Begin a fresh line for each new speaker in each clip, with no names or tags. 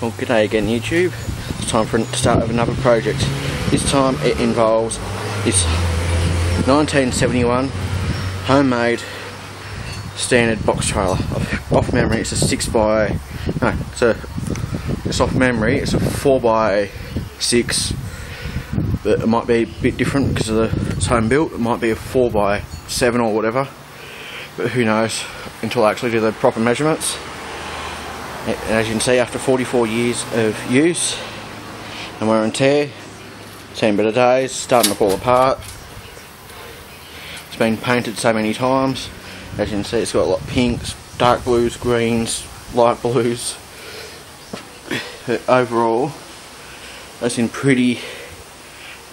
Well, g'day again YouTube. It's time for to start with another project. This time it involves this 1971 homemade standard box trailer. Off memory it's a 4x6, but it might be a bit different because it's home built. It might be a 4x7 or whatever, but who knows until I actually do the proper measurements. And as you can see, after 44 years of use and wear and tear, 10 better days, starting to fall apart. It's been painted so many times. As you can see, it's got a lot of pinks, dark blues, greens, light blues. But overall, it's in pretty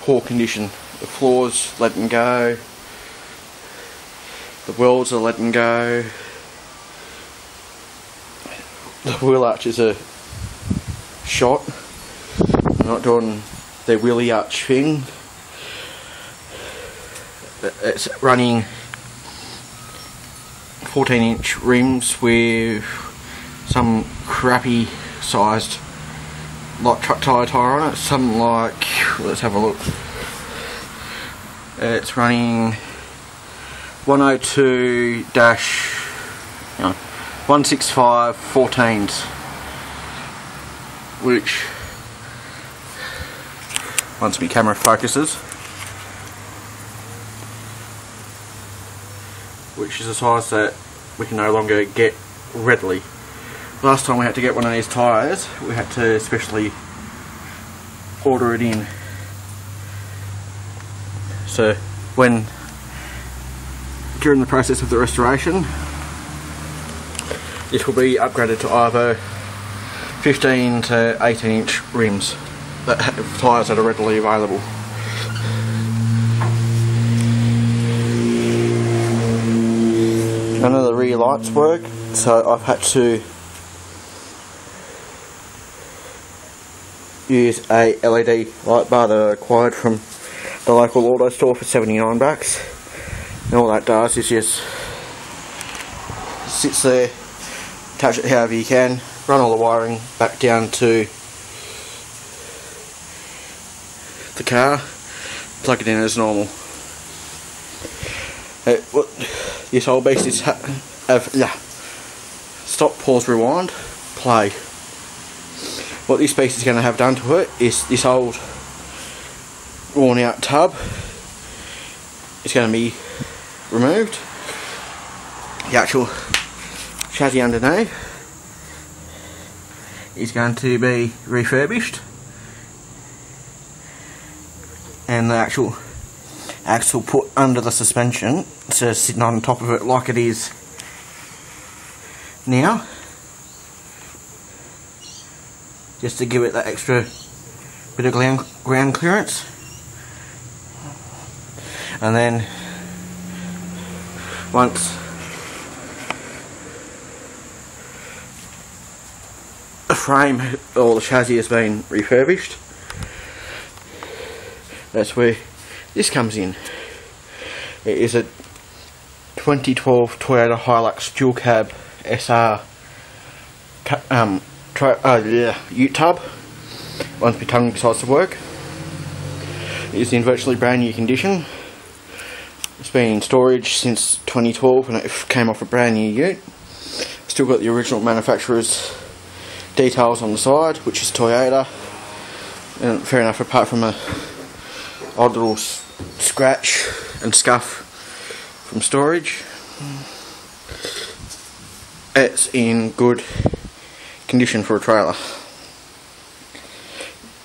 poor condition. The floor's letting go, the wheels are letting go. The wheel arches are shot. I'm not doing the wheelie arch thing. It's running 14-inch rims with some crappy sized light truck tyre on it. Something like, let's have a look. It's running 165 14s, which, once my camera focuses, which is a size that we can no longer get readily. Last time we had to get one of these tyres, we had to specially order it in. So during the process of the restoration, this will be upgraded to either 15 to 18-inch rims, tyres that are readily available. None of the rear lights work, so I've had to use a LED light bar that I acquired from the local auto store for $79, and all that does is just sits there. Touch it however you can, run all the wiring back down to the car, plug it in as normal. This whole beast is stop, pause, rewind, play. What this beast is going to have done to it is this old worn out tub is going to be removed. The actual chassis underneath is going to be refurbished, and the actual axle put under the suspension, so sitting on top of it like it is now, just to give it that extra bit of ground clearance. And then once the frame or the chassis has been refurbished, that's where this comes in. It is a 2012 Toyota Hilux dual cab SR ute tub. Once my tongue decides to work. It is in virtually brand new condition. It's been in storage since 2012 and it came off a brand new ute. Still got the original manufacturer's details on the side, which is Toyota, and fair enough, apart from a odd little scratch and scuff from storage, it's in good condition for a trailer.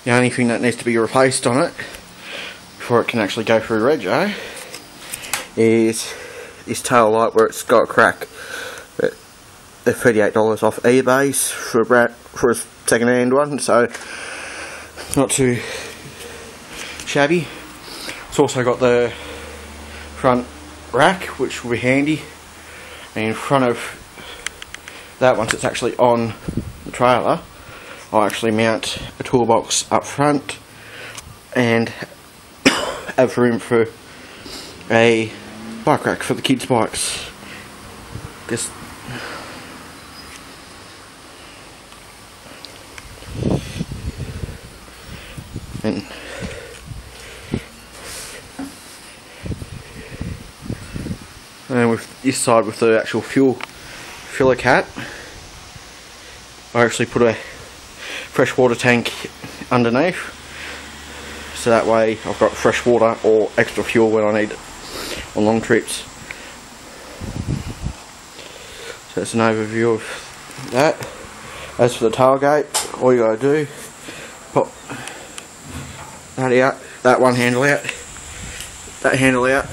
The only thing that needs to be replaced on it before it can actually go through rego is this tail light where it's got a crack. But they're $38 off eBay for a second hand one, so not too shabby. It's also got the front rack, which will be handy, and in front of that, once it's actually on the trailer, I'll actually mount a toolbox up front and have room for a bike rack for the kids' bikes. And with this side, with the actual fuel filler cap, I actually put a freshwater tank underneath, so that way I've got fresh water or extra fuel when I need it on long trips. So that's an overview of that. As for the tailgate, all you gotta do, pop that out, that one handle out, that handle out,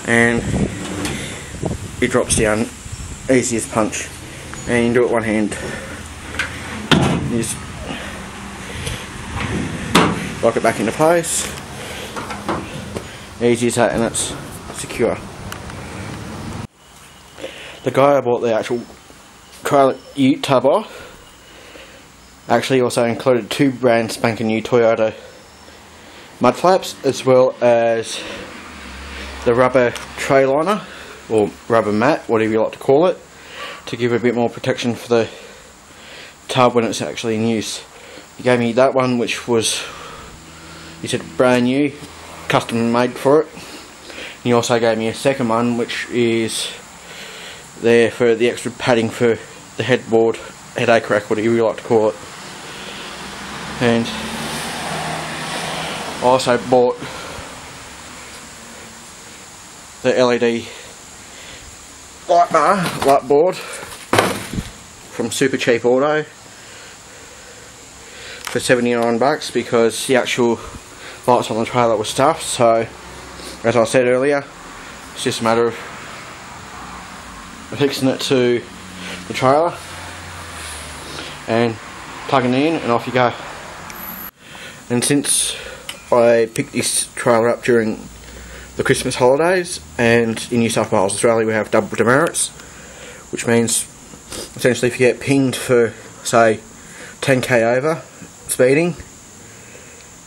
and it drops down easy as punch. And you can do it one hand. You just lock it back into place. Easy as that, and it's secure. The guy I bought the actual trailer ute tub off actually also included 2 brand spanking new Toyota mud flaps, as well as the rubber tray liner, or rubber mat, whatever you like to call it, to give a bit more protection for the tub when it's actually in use. He gave me that one, which was, he said, brand new, custom made for it. And he also gave me a second one, which is there for the extra padding for the headboard, headache rack, whatever you like to call it. And I also bought the LED light board from Super Cheap Auto for $79, because the actual lights on the trailer were stuffed. So as I said earlier, it's just a matter of fixing it to the trailer and plugging it in, and off you go. And since I picked this trailer up during the Christmas holidays, and in New South Wales, Australia, we have double demerits, which means essentially if you get pinged for, say, 10k over speeding,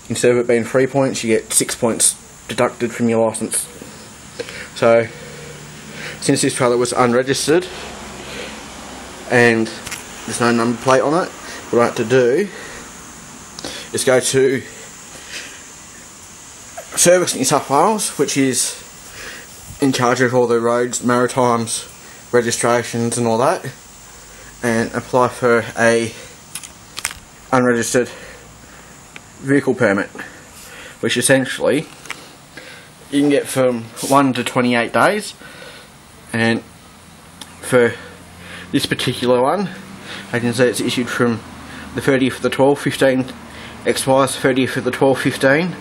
instead of it being 3 points, you get 6 points deducted from your licence. So since this trailer was unregistered and there's no number plate on it, what I had to do is go to Service New South Wales, which is in charge of all the roads, maritimes, registrations and all that, and apply for a unregistered vehicle permit, which essentially you can get from 1 to 28 days. And for this particular one, I can say it's issued from the 30th of the 12th 15, expires 30th of the 12th 15,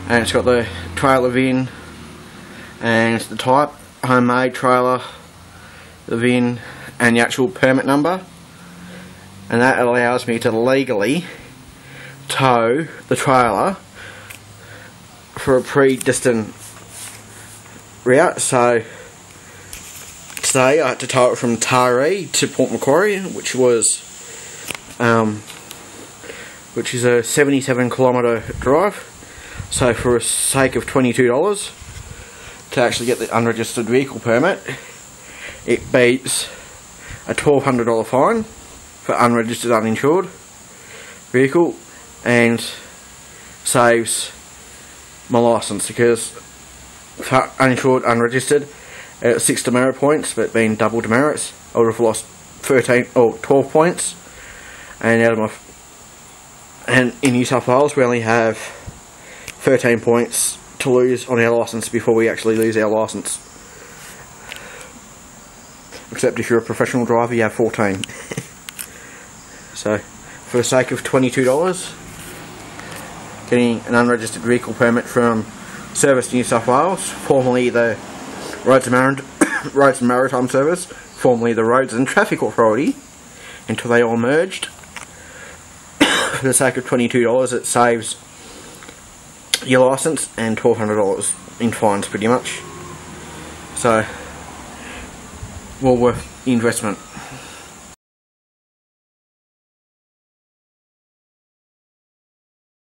and it's got the trailer VIN and the type, homemade trailer, the VIN and the actual permit number, and that allows me to legally tow the trailer for a pre-destined route. So today I had to tow it from Taree to Port Macquarie, which is a 77-kilometre drive. So for the sake of $22 to actually get the unregistered vehicle permit, it beats a $1,200 fine for unregistered uninsured vehicle, and saves my licence, because for uninsured unregistered, 6 demerit points, but being double demerits, I would have lost 13 or 12 points. And out of my, and in New South Wales we only have 13 points to lose on our licence before we actually lose our licence. Except if you're a professional driver, you have 14. So for the sake of $22, getting an unregistered vehicle permit from Service New South Wales, formerly the Roads and Maritime Service, formerly the Roads and Traffic Authority, until they all merged. For the sake of $22, it saves your licence and $1,200 in fines, pretty much. So, well worth the investment.